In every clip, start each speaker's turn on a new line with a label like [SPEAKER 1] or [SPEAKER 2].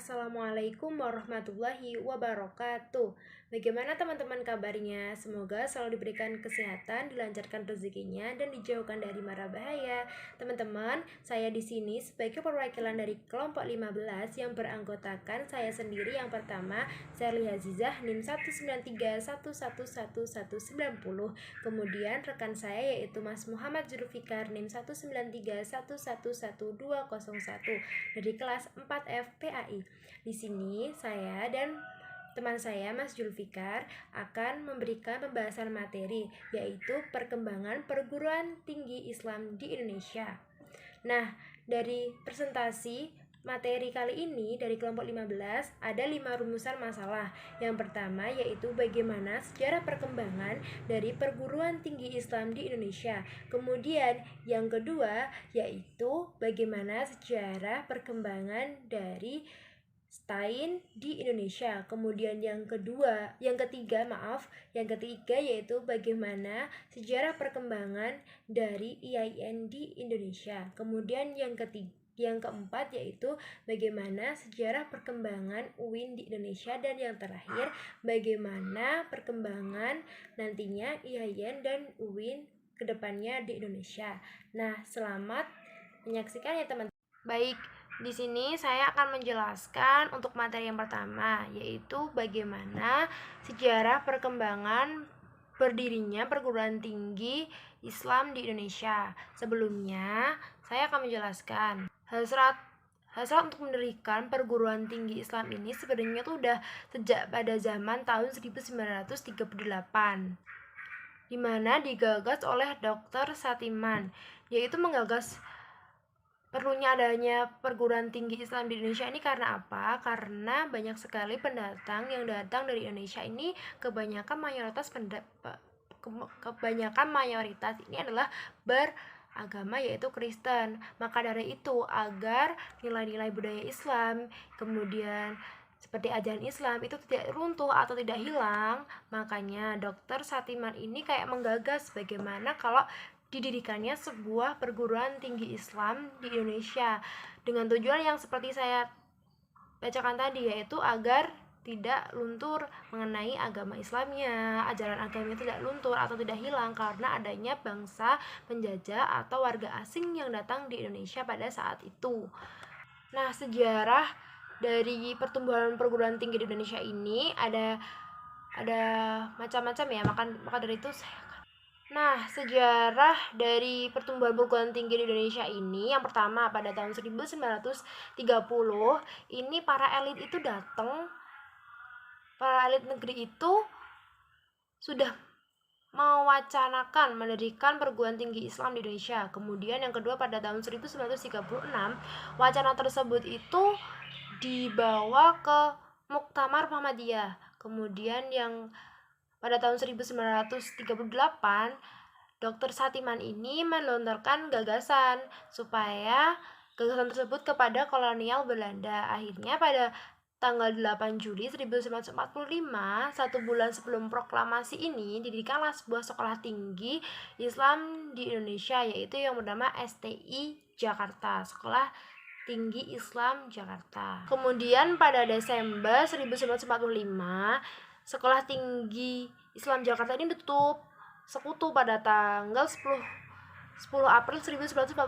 [SPEAKER 1] Assalamualaikum warahmatullahi wabarakatuh. Bagaimana teman-teman kabarnya? Semoga selalu diberikan kesehatan, dilancarkan rezekinya, dan dijauhkan dari mara bahaya. Teman-teman, saya di sini sebagai perwakilan dari kelompok 15 yang beranggotakan saya sendiri yang pertama, Sherly Azizah, NIM 193111190. Kemudian rekan saya yaitu Mas Muhammad Zulfikar, NIM 193111201 dari kelas 4F PAI. Di sini saya dan teman saya Mas Zulfikar akan memberikan pembahasan materi yaitu perkembangan perguruan tinggi Islam di Indonesia. Nah, dari presentasi materi kali ini dari kelompok 15 ada 5 rumusan masalah. Yang pertama yaitu bagaimana sejarah perkembangan dari perguruan tinggi Islam di Indonesia. Kemudian yang kedua yaitu bagaimana sejarah perkembangan dari STAIN di Indonesia. Kemudian yang ketiga yaitu bagaimana sejarah perkembangan dari IAIN di Indonesia. Kemudian yang keempat yaitu bagaimana sejarah perkembangan UIN di Indonesia, dan yang terakhir bagaimana perkembangan nantinya IAIN dan UIN kedepannya di Indonesia. Nah, selamat menyaksikan ya teman-teman. Baik, di sini saya akan menjelaskan untuk materi yang pertama, yaitu bagaimana sejarah perkembangan berdirinya perguruan tinggi Islam di Indonesia. Sebelumnya, saya akan menjelaskan hasrat untuk mendirikan perguruan tinggi Islam ini sebenarnya itu udah sejak pada zaman tahun 1938, di mana digagas oleh Dr. Satiman, yaitu menggagas perlunya adanya perguruan tinggi Islam di Indonesia ini karena apa? Karena banyak sekali pendatang yang datang dari Indonesia ini, kebanyakan mayoritas ini adalah beragama yaitu Kristen. Maka dari itu, agar nilai-nilai budaya Islam, kemudian seperti ajaran Islam itu tidak runtuh atau tidak hilang, makanya Dr. Satiman ini kayak menggagas bagaimana kalau didirikannya sebuah perguruan tinggi Islam di Indonesia dengan tujuan yang seperti saya bacakan tadi, yaitu agar tidak luntur mengenai agama Islamnya, ajaran agamanya tidak luntur atau tidak hilang karena adanya bangsa penjajah atau warga asing yang datang di Indonesia pada saat itu. Nah, sejarah dari pertumbuhan perguruan tinggi di Indonesia ini ada macam-macam ya, maka dari itu sejarah dari pertumbuhan perguruan tinggi di Indonesia ini, yang pertama pada tahun 1930, ini para elit negeri itu sudah mewacanakan mendirikan perguruan tinggi Islam di Indonesia. Kemudian yang kedua pada tahun 1936, wacana tersebut itu dibawa ke Muktamar Muhammadiyah. Kemudian yang pada tahun 1938, Dr. Satiman ini melontarkan gagasan tersebut kepada kolonial Belanda. Akhirnya pada tanggal 8 Juli 1945, 1 bulan sebelum proklamasi ini, didirikanlah sebuah sekolah tinggi Islam di Indonesia, yaitu yang bernama STI Jakarta, Sekolah Tinggi Islam Jakarta. Kemudian pada Desember 1945, Sekolah Tinggi Islam Jakarta ini ditutup sekutu pada tanggal 10 April 1946.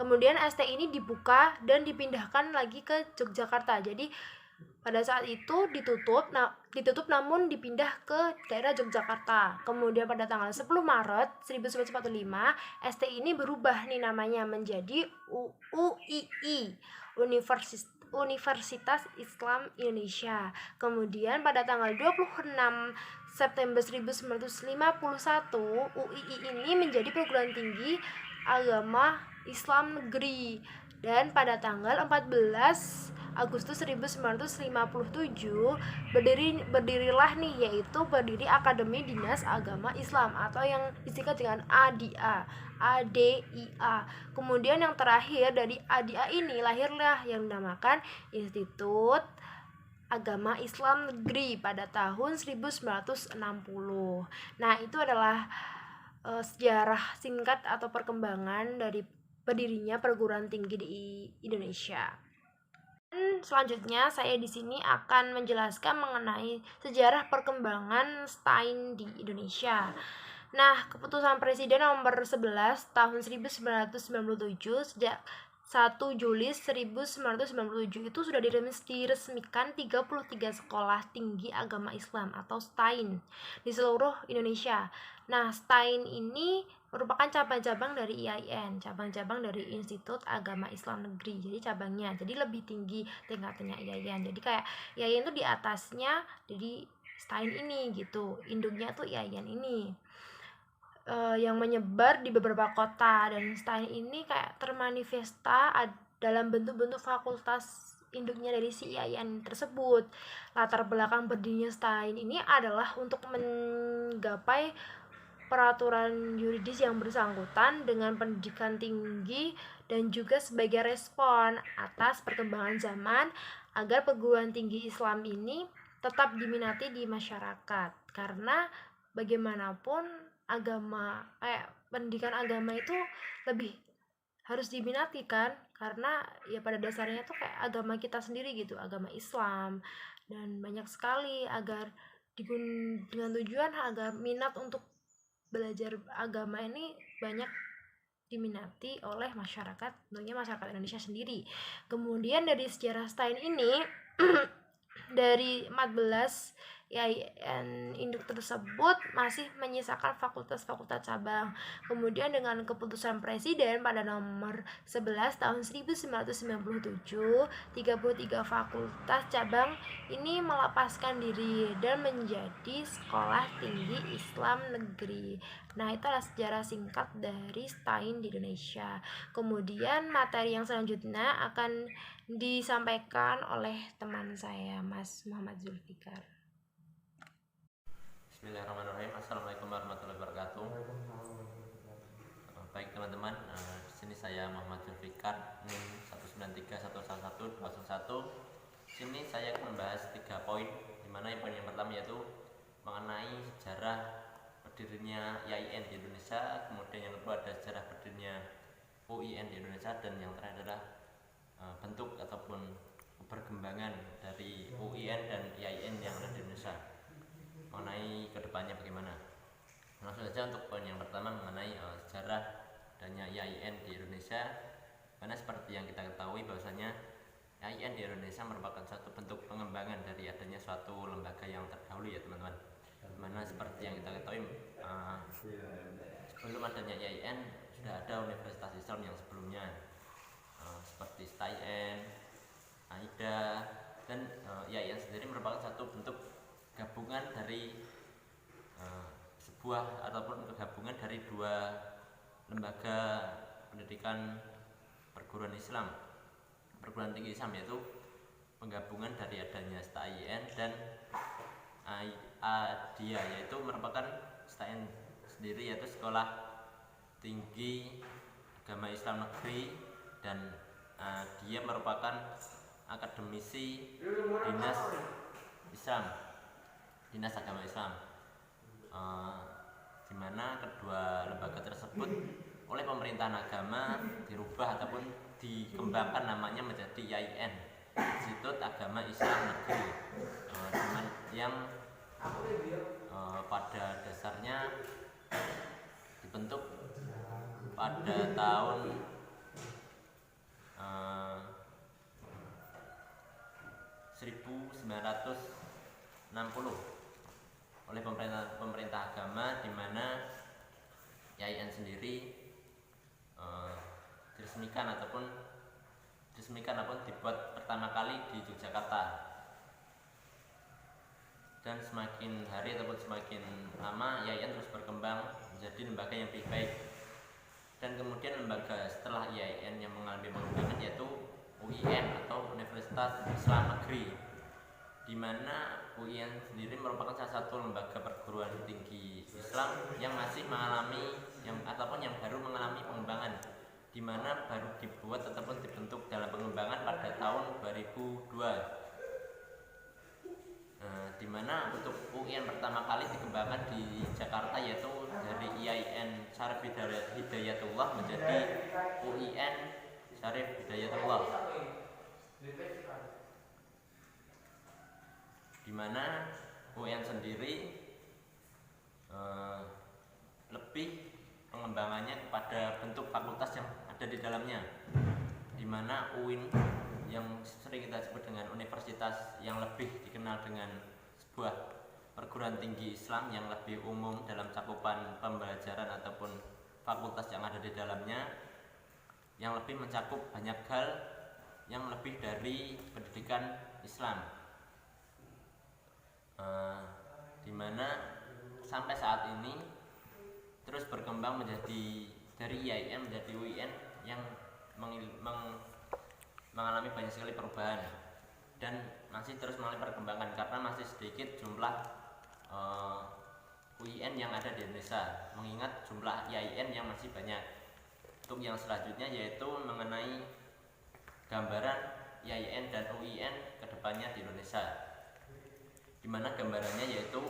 [SPEAKER 1] Kemudian ST ini dibuka dan dipindahkan lagi ke Yogyakarta. Jadi pada saat itu ditutup namun dipindah ke daerah Yogyakarta. Kemudian pada tanggal 10 Maret 1945, ST ini berubah nih namanya menjadi UII, Universitas Islam Indonesia. Kemudian pada tanggal 26 September 1951, UII ini menjadi perguruan tinggi agama Islam negeri. Dan pada tanggal 14 Agustus 1957 berdirilah berdiri Akademi Dinas Agama Islam atau yang disingkat dengan ADIA. Kemudian yang terakhir dari ADIA ini lahirlah yang dinamakan Institut Agama Islam Negeri pada tahun 1960. Nah, itu adalah sejarah singkat atau perkembangan dari berdirinya perguruan tinggi di Indonesia. Selanjutnya saya di sini akan menjelaskan mengenai sejarah perkembangan stain di Indonesia. Nah, keputusan Presiden nomor 11 tahun 1997 sejak 1 Juli 1997 itu sudah diresmikan 33 sekolah tinggi agama Islam atau STAIN di seluruh Indonesia. Nah, STAIN ini merupakan cabang-cabang dari IAIN, cabang-cabang dari Institut Agama Islam Negeri. Jadi cabangnya, jadi lebih tinggi tingkatannya IAIN. Jadi kayak IAIN itu di atasnya, jadi STAIN ini gitu. Induknya tuh IAIN ini. Yang menyebar di beberapa kota, dan STAIN ini kayak termanifesta dalam bentuk-bentuk fakultas induknya dari si IAIN tersebut. Latar belakang berdirinya STAIN ini adalah untuk menggapai peraturan yuridis yang bersangkutan dengan pendidikan tinggi dan juga sebagai respon atas perkembangan zaman agar perguruan tinggi Islam ini tetap diminati di masyarakat, karena bagaimanapun pendidikan agama itu lebih harus diminati kan, karena ya pada dasarnya tuh kayak agama kita sendiri gitu, agama Islam, dan banyak sekali agar dengan tujuan agar minat untuk belajar agama ini banyak diminati oleh masyarakat, tentunya masyarakat Indonesia sendiri. Kemudian dari sejarah STAIN ini dari 14 IAIN induk tersebut masih menyisakan fakultas-fakultas cabang. Kemudian dengan keputusan Presiden pada nomor 11 tahun 1997, 33 fakultas cabang ini melepaskan diri dan menjadi sekolah tinggi Islam negeri. Nah, itu adalah sejarah singkat dari STAIN di Indonesia. Kemudian materi yang selanjutnya akan disampaikan oleh teman saya, Mas Muhammad Zulfikar.
[SPEAKER 2] Bismillahirrahmanirrahim. Assalamualaikum warahmatullahi wabarakatuh. Baik teman-teman, di sini saya Muhammad Zulfikar, NIM 193111201. Sini saya akan membahas 3 poin, di mana poin yang pertama yaitu mengenai sejarah berdirinya IAIN di Indonesia, kemudian yang kedua ada sejarah berdirinya UIN di Indonesia, dan yang terakhir adalah bentuk ataupun perkembangan dari UIN dan IAIN yang ada di Indonesia mengenai kedepannya bagaimana. Langsung saja untuk poin yang pertama mengenai sejarah adanya IAIN di Indonesia. Karena seperti yang kita ketahui bahwasanya IAIN di Indonesia merupakan suatu bentuk pengembangan dari adanya suatu lembaga yang terdahulu ya teman-teman. Dimana seperti yang kita ketahui sebelum adanya IAIN sudah ada Universitas Islam yang sebelumnya seperti STAIN, AIDA, dan IAIN sendiri merupakan satu bentuk gabungan dari sebuah ataupun gabungan dari 2 lembaga pendidikan perguruan tinggi Islam, yaitu penggabungan dari adanya STAIN dan ADIA, yaitu merupakan STAIN sendiri yaitu Sekolah Tinggi Agama Islam Negeri, dan dia merupakan akademisi Dinas Agama Islam, di mana kedua lembaga tersebut oleh pemerintahan agama dirubah ataupun dikembangkan namanya menjadi IAIN, Institut Agama Islam Negeri, yang pada dasarnya dibentuk pada tahun 1960 oleh pemerintah agama, di mana IAIN sendiri diresmikan ataupun dibuat pertama kali di Yogyakarta, dan semakin hari ataupun semakin lama IAIN terus berkembang menjadi lembaga yang lebih baik. Dan kemudian lembaga setelah IAIN yang mengalami pengembangan yaitu UIN atau Universitas Islam Negeri, di mana UIN sendiri merupakan salah satu lembaga perguruan tinggi Islam yang masih mengalami yang baru mengalami pengembangan, di mana baru dibuat ataupun dibentuk dalam pengembangan pada tahun 2002. Di mana untuk UIN pertama kali dikembangkan di Jakarta yaitu dari IAIN Syarif Hidayatullah menjadi UIN Syarif Hidayatullah. Dimana UIN sendiri lebih pengembangannya kepada bentuk fakultas yang ada di dalamnya, dimana UIN yang sering kita sebut dengan universitas yang lebih dikenal dengan sebuah perguruan tinggi Islam yang lebih umum dalam cakupan pembelajaran ataupun fakultas yang ada di dalamnya, yang lebih mencakup banyak hal yang lebih dari pendidikan Islam, dimana sampai saat ini terus berkembang menjadi dari IAIN menjadi UIN yang mengalami banyak sekali perubahan dan masih terus mengalami perkembangan karena masih sedikit jumlah UIN yang ada di Indonesia, mengingat jumlah IAIN yang masih banyak. Untuk yang selanjutnya yaitu mengenai gambaran IAIN dan UIN kedepannya di Indonesia, dimana gambarannya yaitu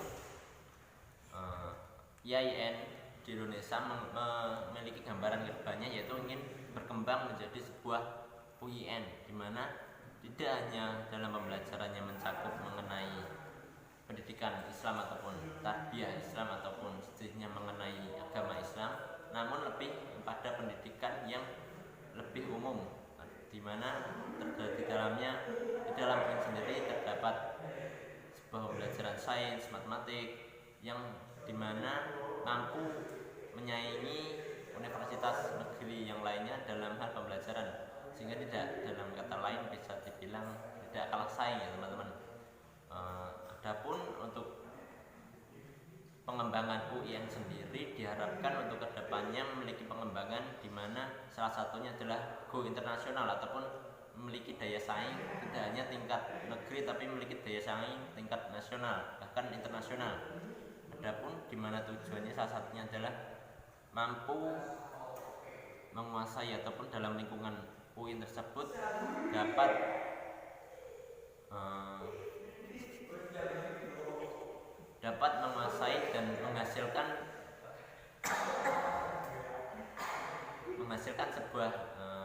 [SPEAKER 2] IAIN di Indonesia memiliki gambaran kedepannya yaitu ingin berkembang menjadi sebuah UIN, dimana tidak hanya dalam pembelajarannya mencakup mengenai pendidikan Islam ataupun tarbiyah Islam ataupun sejenisnya mengenai agama Islam, namun lebih pada pendidikan yang lebih umum, dimana di dalamnya di dalam UIN sendiri terdapat sebuah pembelajaran sains, matematik yang dimana mampu menyaingi universitas negeri yang lainnya dalam hal pembelajaran, sehingga tidak, dalam kata lain bisa dibilang tidak kalah saing ya teman-teman. Adapun untuk pengembangan UIN sendiri diharapkan untuk kedepannya memiliki pengembangan di mana salah satunya adalah go internasional ataupun memiliki daya saing tidak hanya tingkat negeri tapi memiliki daya saing tingkat nasional bahkan internasional. Adapun di mana tujuannya salah satunya adalah mampu menguasai ataupun dalam lingkungan UIN tersebut dapat menguasai dan menghasilkan sebuah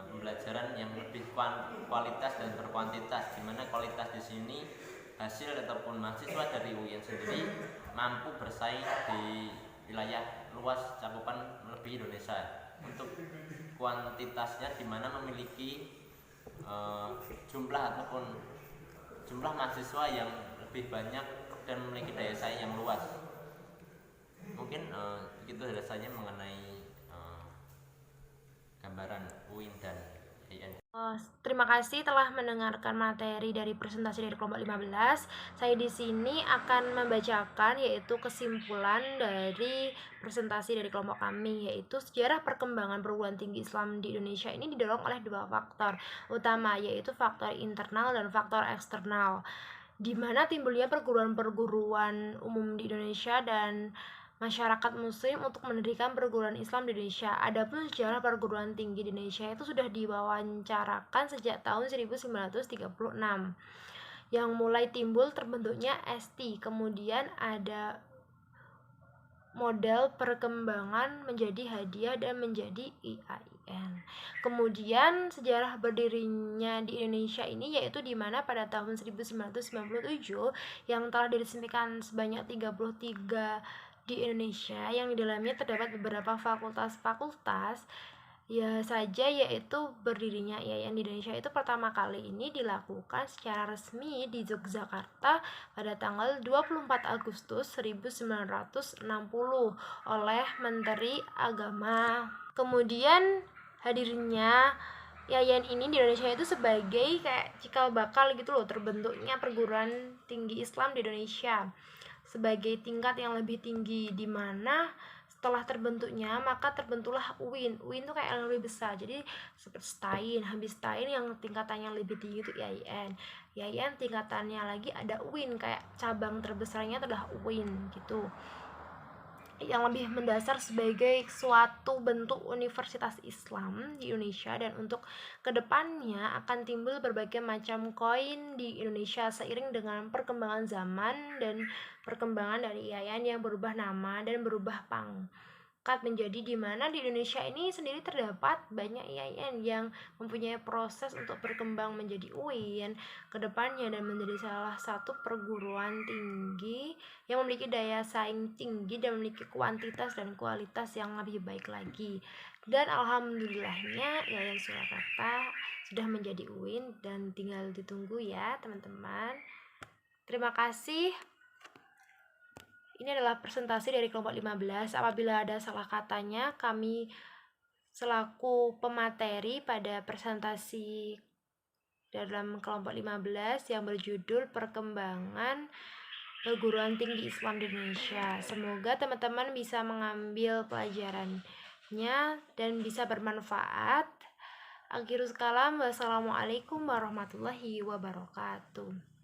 [SPEAKER 2] pembelajaran yang lebih kualitas dan berkuantitas, di mana kualitas di sini hasil ataupun mahasiswa dari UIN sendiri mampu bersaing di wilayah luas cakupan melebihi Indonesia. Untuk kuantitasnya di mana memiliki jumlah ataupun jumlah mahasiswa yang lebih banyak dan memiliki daya saing yang luas. Mungkin begitu dasarnya mengenai gambaran UIN dan IAIN.
[SPEAKER 1] Terima kasih telah mendengarkan materi dari presentasi dari kelompok 15. Saya di sini akan membacakan yaitu kesimpulan dari presentasi dari kelompok kami, yaitu sejarah perkembangan perguruan tinggi Islam di Indonesia ini didorong oleh dua faktor utama, yaitu faktor internal dan faktor eksternal, di mana timbulnya perguruan-perguruan umum di Indonesia dan masyarakat muslim untuk mendirikan perguruan Islam di Indonesia. Adapun sejarah perguruan tinggi di Indonesia itu sudah diwawancarakan sejak tahun 1936 yang mulai timbul terbentuknya ST, kemudian ada model perkembangan menjadi hadiah dan menjadi IAIN. Kemudian sejarah berdirinya di Indonesia ini yaitu di mana pada tahun 1997 yang telah diresmikan sebanyak 33 di Indonesia, yang di dalamnya terdapat beberapa fakultas-fakultas ya saja, yaitu berdirinya IAIN di Indonesia itu pertama kali ini dilakukan secara resmi di Yogyakarta pada tanggal 24 Agustus 1960 oleh Menteri Agama. Kemudian hadirnya IAIN ini di Indonesia itu sebagai kayak cikal bakal gitu loh terbentuknya perguruan tinggi Islam di Indonesia sebagai tingkat yang lebih tinggi, di mana setelah terbentuknya maka terbentuklah UIN. UIN itu kayak yang lebih besar, jadi seperti STAIN, habis STAIN yang tingkatannya lebih tinggi itu IAIN. IAIN tingkatannya lagi ada UIN, kayak cabang terbesarnya itu adalah UIN gitu, yang lebih mendasar sebagai suatu bentuk universitas Islam di Indonesia. Dan untuk kedepannya akan timbul berbagai macam koin di Indonesia seiring dengan perkembangan zaman dan perkembangan dari IAIN yang berubah nama dan berubah pangkat sepakat menjadi di mana di Indonesia ini sendiri terdapat banyak IAIN yang mempunyai proses untuk berkembang menjadi UIN ke depannya dan menjadi salah satu perguruan tinggi yang memiliki daya saing tinggi dan memiliki kuantitas dan kualitas yang lebih baik lagi. Dan alhamdulillahnya IAIN Surakarta sudah menjadi UIN dan tinggal ditunggu ya teman-teman. Terima kasih. Ini adalah presentasi dari kelompok 15. Apabila ada salah katanya, kami selaku pemateri pada presentasi dalam kelompok 15 yang berjudul Perkembangan Perguruan Tinggi Islam di Indonesia. Semoga teman-teman bisa mengambil pelajarannya dan bisa bermanfaat. Akhirus kalam, wassalamualaikum warahmatullahi wabarakatuh.